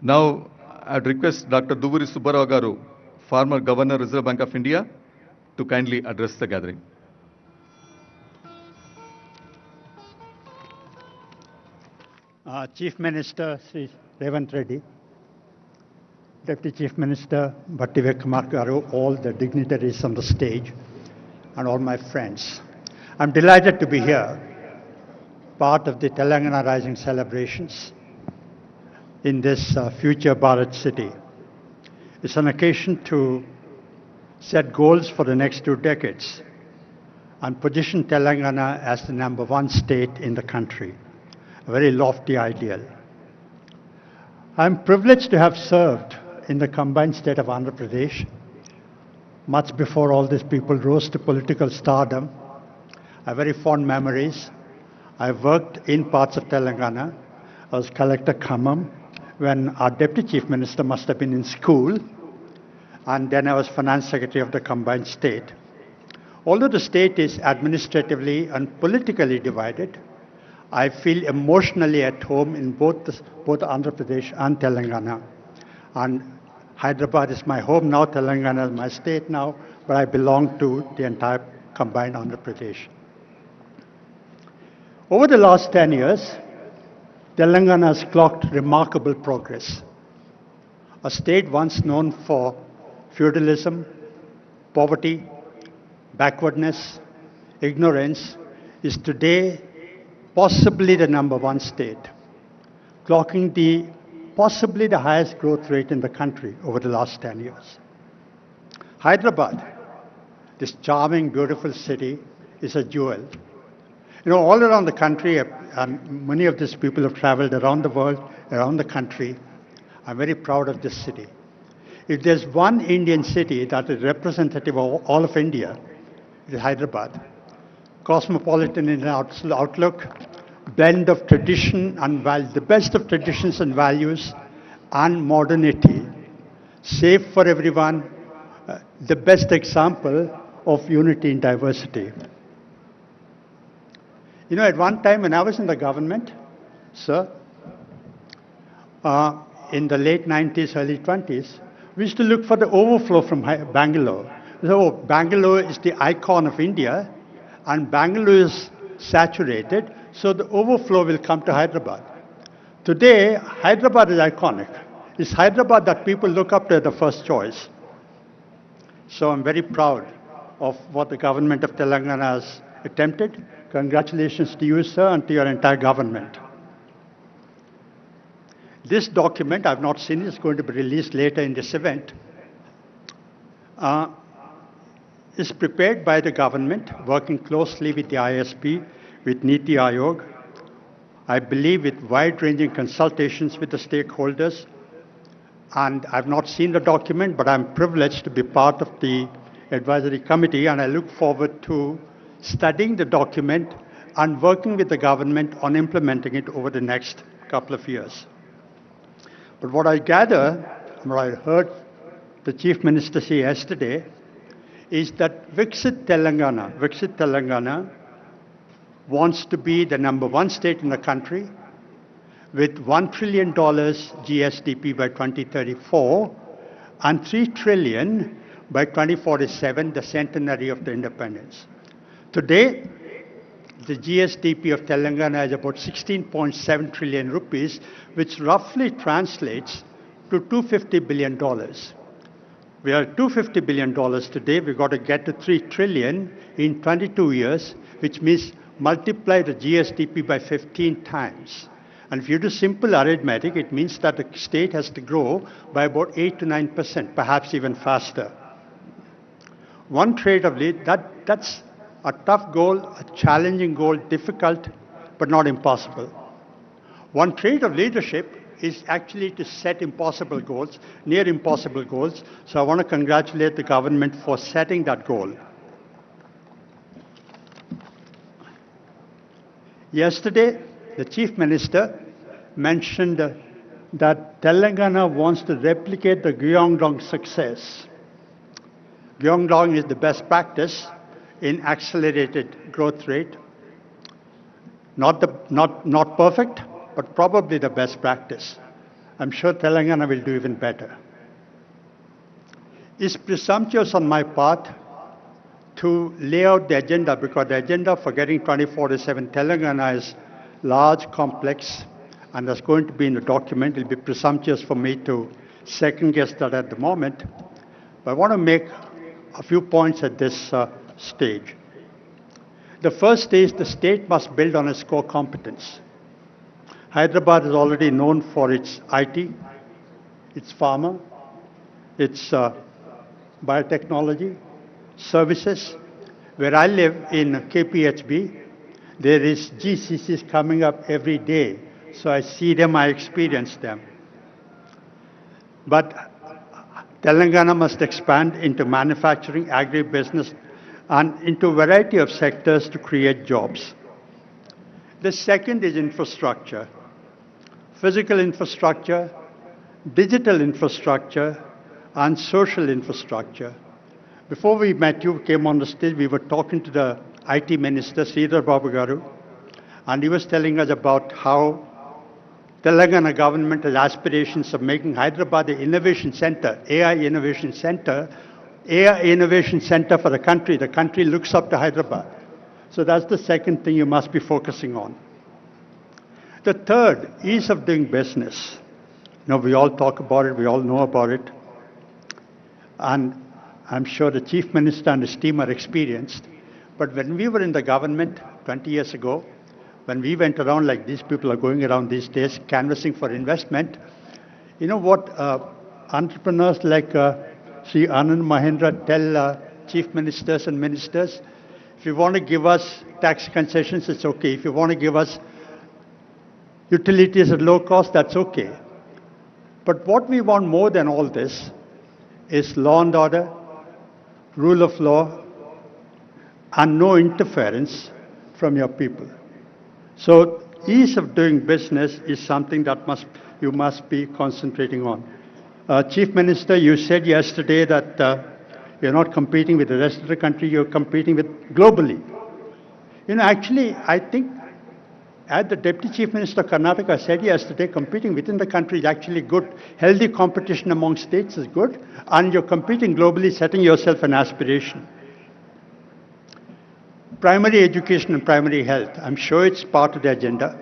Now, I'd request Dr. Duvvuri Subbarao garu, former Governor, Reserve Bank of India, to kindly address the gathering. Chief Minister Sri Revant Reddy, Deputy Chief Minister Bhattivekumar Garu, all the dignitaries on the stage, and all my friends. I'm delighted to be here, part of the Telangana Rising celebrations in this future Bharat city. It's an occasion to set goals for the next 2 decades and position Telangana as the #1 state in the country, a very lofty ideal. I'm privileged to have served in the combined state of Andhra Pradesh much before all these people rose to political stardom. I have very fond memories. I worked in parts of Telangana. I was Collector Khammam when our Deputy Chief Minister must have been in school, and then I was Finance Secretary of the combined state. Although the state is administratively and politically divided, I feel emotionally at home in both Andhra Pradesh and Telangana. And Hyderabad is my home now, Telangana is my state now, but I belong to the entire combined Andhra Pradesh. Over the last 10 years, Telangana has clocked remarkable progress. A state once known for feudalism, poverty, backwardness, ignorance, is today possibly the #1 state, clocking possibly the highest growth rate in the country over the last 10 years. Hyderabad, this charming, beautiful city, is a jewel. You know, all around the country, and many of these people have traveled around the world, around the country. I'm very proud of this city. If there's one Indian city that is representative of all of India, it is Hyderabad. Cosmopolitan in outlook, blend of tradition and the best of traditions and values and modernity, safe for everyone, the best example of unity in diversity. You know, at one time when I was in the government, sir, in the late 90s, early 20s, we used to look for the overflow from Bangalore. So Bangalore is the icon of India, and Bangalore is saturated, so the overflow will come to Hyderabad. Today, Hyderabad is iconic. It's Hyderabad that people look up to as the first choice. So I'm very proud of what the government of Telangana has attempted. Congratulations to you, sir, and to your entire government. This document, I've not seen it, it's going to be released later in this event, is prepared by the government, working closely with the ISP, with Niti Aayog, I believe with wide-ranging consultations with the stakeholders. And I've not seen the document, but I'm privileged to be part of the advisory committee, and I look forward to studying the document and working with the government on implementing it over the next couple of years. But what I gather, what I heard the Chief Minister say yesterday, is that Viksit Telangana wants to be the #1 state in the country with $1 trillion GSDP by 2034 and $3 trillion by 2047, the centenary of the independence. Today, the GSDP of Telangana is about 16.7 trillion rupees, which roughly translates to $250 billion. We are at $250 billion today. We've got to get to 3 trillion in 22 years, which means multiply the GSDP by 15 times. And if you do simple arithmetic, it means that the state has to grow by about 8 to 9%, perhaps even faster. One trade of lead, that's a tough goal, a challenging goal, difficult, but not impossible. One trait of leadership is actually to set impossible goals, near impossible goals. So I want to congratulate the government for setting that goal. Yesterday, the Chief Minister mentioned that Telangana wants to replicate the Gyeongdong success. Gyeongdong is the best practice in accelerated growth rate. Not perfect, but probably the best practice. I'm sure Telangana will do even better. It's presumptuous on my part to lay out the agenda because the agenda for getting 24/7 Telangana is large, complex, and that's going to be in the document. It'll be presumptuous for me to second guess that at the moment. But I want to make a few points at this stage. The first is the state must build on its core competence. Hyderabad is already known for its IT, its pharma, its biotechnology, services. Where I live in KPHB, there is GCCs coming up every day. So I see them, I experience them. But Telangana must expand into manufacturing, agribusiness, and into a variety of sectors to create jobs. The second is infrastructure. Physical infrastructure, digital infrastructure, and social infrastructure. Before we met, you came on the stage, we were talking to the IT Minister, Sridhar Babu Garu, and he was telling us about how Telangana government has aspirations of making Hyderabad the innovation center, AI innovation center, for the country. The country looks up to Hyderabad. So that's the second thing you must be focusing on. The third, ease of doing business. We all talk about it, we all know about it. And I'm sure the Chief Minister and his team are experienced. But when we were in the government 20 years ago, when we went around like these people are going around these days, canvassing for investment, you know what entrepreneurs like Sri Anand Mahendra tell chief ministers and ministers? If you want to give us tax concessions, it's okay. If you want to give us utilities at low cost, that's okay. But what we want more than all this is law and order, rule of law, and no interference from your people. So ease of doing business is something that you must be concentrating on. Chief Minister, you said yesterday that you're not competing with the rest of the country, you're competing with globally. Actually, I think as the Deputy Chief Minister of Karnataka said yesterday, competing within the country is actually good. Healthy competition among states is good, and you're competing globally, setting yourself an aspiration. Primary education and primary health, I'm sure it's part of the agenda.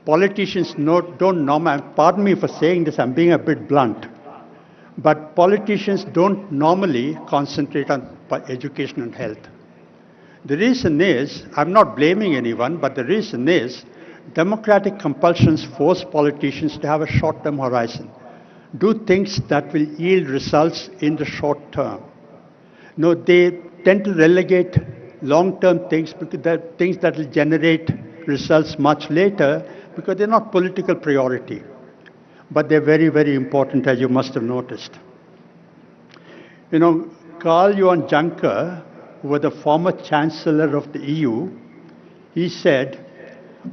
Politicians don't normally, pardon me for saying this, I'm being a bit blunt, but politicians don't normally concentrate on education and health. The reason is, I'm not blaming anyone, but the reason is, democratic compulsions force politicians to have a short-term horizon. Do things that will yield results in the short term. No, they tend to relegate long-term things, because they're things that will generate results much later, because they're not political priority. But they're very, very important, as you must have noticed. Karl Johan Juncker, who was the former Chancellor of the EU, he said,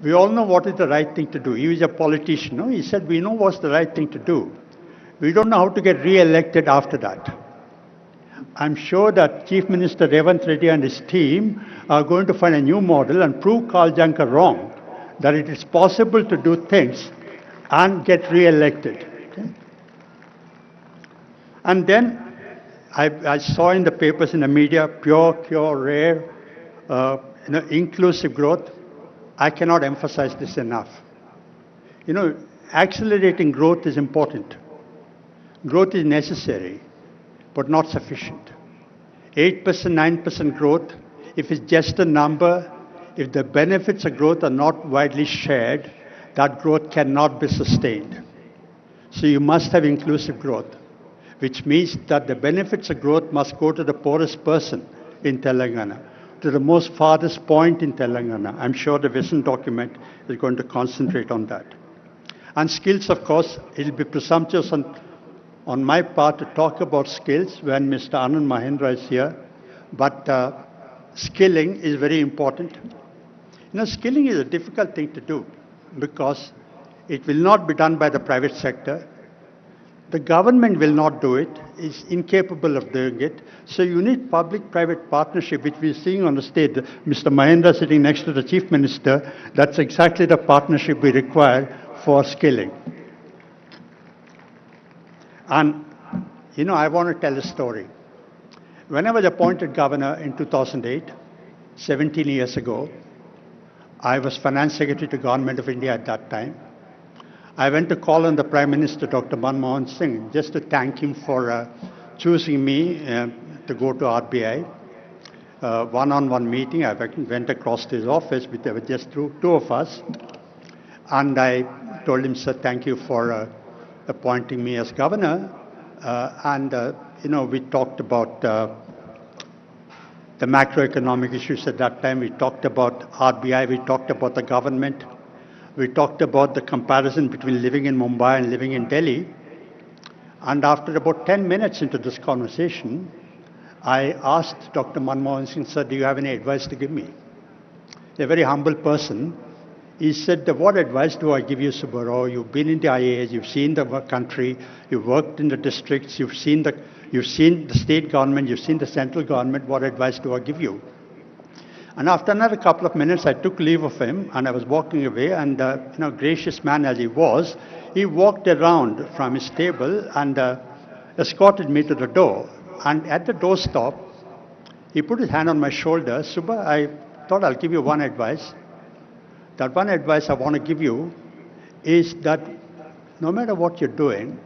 we all know what is the right thing to do. He was a politician. No? He said, we know what's the right thing to do. We don't know how to get re-elected after that. I'm sure that Chief Minister Revant Reddy and his team are going to find a new model and prove Karl Juncker wrong, that it is possible to do things and get re-elected. Okay? And then I saw in the papers, in the media, pure, rare, inclusive growth. I cannot emphasize this enough. Accelerating growth is important. Growth is necessary, but not sufficient. 8%, 9% growth, if it's just a number, if the benefits of growth are not widely shared, that growth cannot be sustained. So you must have inclusive growth, which means that the benefits of growth must go to the poorest person in Telangana, to the most farthest point in Telangana. I'm sure the vision document is going to concentrate on that. And skills, of course, it will be presumptuous on my part to talk about skills when Mr. Anand Mahendra is here, but skilling is very important. Skilling is a difficult thing to do because it will not be done by the private sector. The government will not do it, is incapable of doing it. So you need public-private partnership, which we're seeing on the stage. Mr. Mahendra sitting next to the Chief Minister, that's exactly the partnership we require for skilling. And, I want to tell a story. When I was appointed governor in 2008, 17 years ago, I was Finance Secretary to Government of India at that time. I went to call on the Prime Minister, Dr. Manmohan Singh, just to thank him for choosing me to go to RBI. One-on-one meeting, I went across to his office, there were just two of us. And I told him, sir, thank you for appointing me as governor. We talked about the macroeconomic issues at that time. We talked about RBI. We talked about the government. We talked about the comparison between living in Mumbai and living in Delhi. And after about 10 minutes into this conversation, I asked Dr. Manmohan Singh, sir, do you have any advice to give me? A very humble person. He said, what advice do I give you, Subbarao? You've been in the IAS, you've seen the country, you've worked in the districts, you've seen the state government, you've seen the central government. What advice do I give you? And after another couple of minutes, I took leave of him and I was walking away. And, gracious man as he was, he walked around from his table and escorted me to the door. And at the doorstop, he put his hand on my shoulder. Subba, I thought I'll give you one advice. That one advice I want to give you is that no matter what you're doing,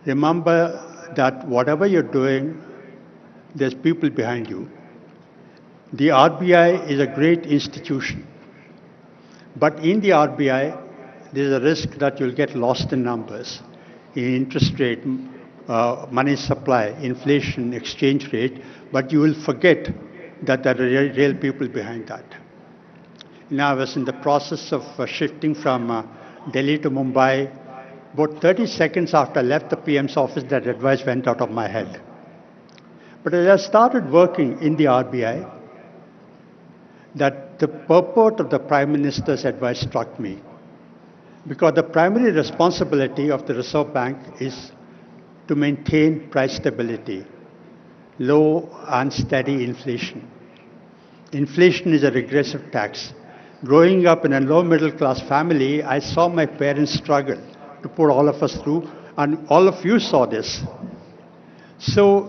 remember that whatever you're doing, there's people behind you. The RBI is a great institution. But in the RBI, there's a risk that you'll get lost in numbers, in interest rate, money supply, inflation, exchange rate, but you will forget that there are real people behind that. I was in the process of shifting from Delhi to Mumbai. About 30 seconds after I left the PM's office, that advice went out of my head. But as I started working in the RBI, that the purport of the Prime Minister's advice struck me. Because the primary responsibility of the Reserve Bank is to maintain price stability, low and steady inflation. Inflation is a regressive tax. Growing up in a low middle class family, I saw my parents struggle to put all of us through, and all of you saw this. So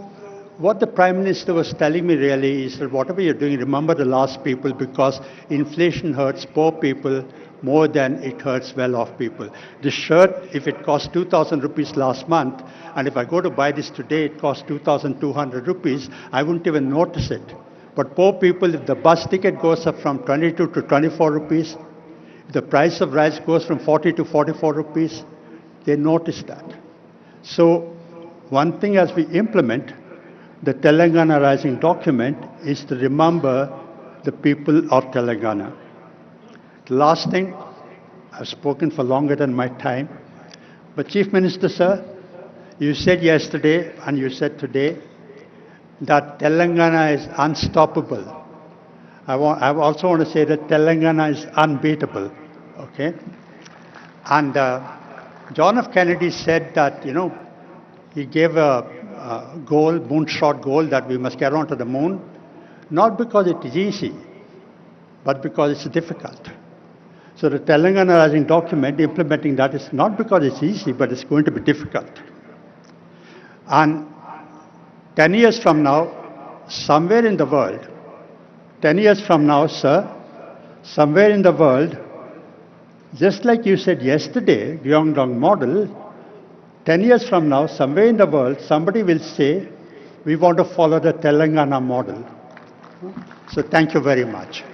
what the Prime Minister was telling me really is that whatever you're doing, remember the last people, because inflation hurts poor people more than it hurts well-off people. This shirt, if it cost 2,000 rupees last month, and if I go to buy this today, it costs 2,200 rupees, I wouldn't even notice it. But poor people, if the bus ticket goes up from 22 to 24 rupees, if the price of rice goes from 40 to 44 rupees, they notice that. So one thing as we implement the Telangana Rising document is to remember the people of Telangana. The last thing, I've spoken for longer than my time, but Chief Minister, sir, you said yesterday and you said today that Telangana is unstoppable. I also want to say that Telangana is unbeatable, okay? And John F. Kennedy said that, he gave a goal, moonshot goal, that we must get onto the moon, not because it is easy, but because it's difficult. So the Telangana Rising document, implementing that is not because it's easy, but it's going to be difficult. And 10 years from now, somewhere in the world, 10 years from now, sir, somewhere in the world, just like you said yesterday, Gyeongdong model, 10 years from now, somewhere in the world, somebody will say, we want to follow the Telangana model. So thank you very much.